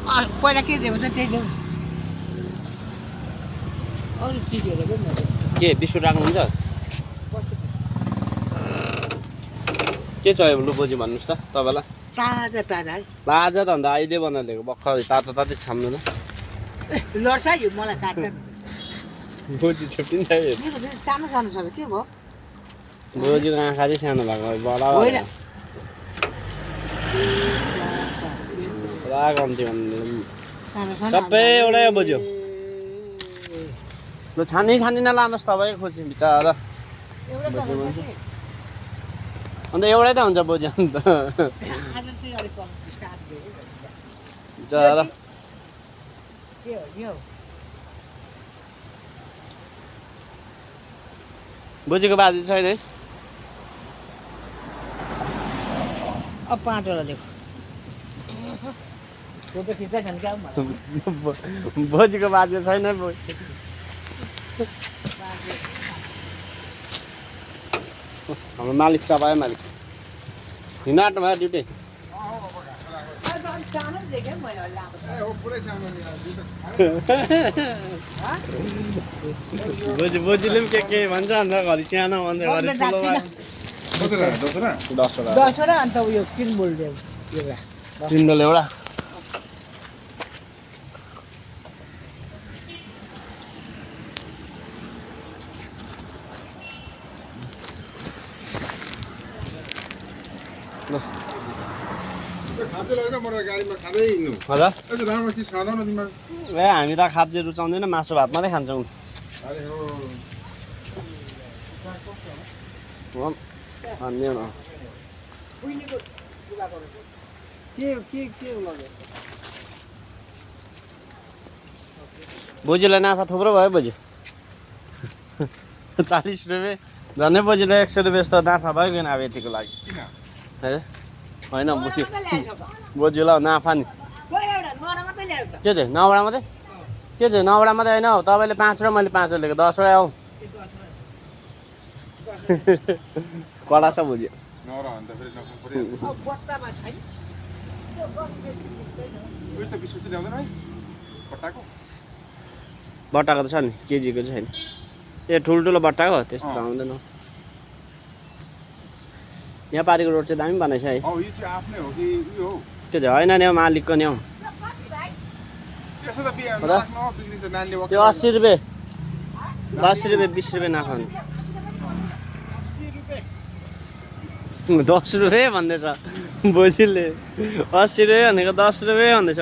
पहिला के दिएको छ त्यही देऊ अरू चिजहरू पनि के बिस्कुट राख्नुहुन्छ के चाहियो लु बोजी भन्नुहोस् त तपाईँलाई ताजा ताजा है ताजा त अन्त अहिले बनाएर ल्याएको भर्खर तातो तातै छाम्नु न लड्छ यो मलाई काट्छ बोजी छुट्टिन्छ है सानो सानो छ के भयो बोजीको आँखा चाहिँ सानो भएको बडा होइन पुरा कम्ती भन्नु सानो सानो सबै एउटै बोज्यो लु छानी छानिन लानुहोस् तपाईँ खुसी बिचरा एउटा त हुन्छ कि अन्त एउटै त हुन्छ बोजी अन्त आज चाहिँ अलिक कम्ती साथ दियो बिचरा के हो यो बोजीको बाजी छैन है अब 5 वटा देखो फोटो खिच्दा खान क्या बोजीको बाजी छैन हाम्रो मालिक सब आयो मालिक हिँडाटो भयो ड्युटी बोजीले पनि के भन्छ अन्त घरि सानो भन्छ घरि ठुलो भयो 10 वटा अन्त उयो किन बोल्दै एउटा 3 डल एउटा ए हामी त खाब्जे रुचाउँदैन मासु भात मात्रै खान्छौँ भन्ने न बोजीलाई नाफा थुप्रो भयो बोजी 40 रुपियाँ झन्डै बोजीलाई 100 रुपियाँ जस्तो नाफा भयो किन अब यतिको लागि होइन बोजूलाई नाफा नि के थियो 9 वटा मात्रै के थियो 9 वटा मात्रै होइन हौ तपाईँले 5 र मैले 5 लिएको 10 वटा हौ कडा छ बोज्यो बट्टाको त छ नि केजीको चाहिँ छैन ए ठुल्ठुलो बट्टाको त्यस्तो त आउँदैन यहाँ पारिको रोड चाहिँ दामी बनाएछ है त्यो चाहिँ होइन नि हौ मालिकको नि हौ त्यो 80 रुपियाँ 10 रुपियाँ 20 रुपियाँ नाफा 10 रुपियाँ भन्दैछ बोजूले 80 रुपियाँ भनेको 10 रुपियाँ भन्दैछ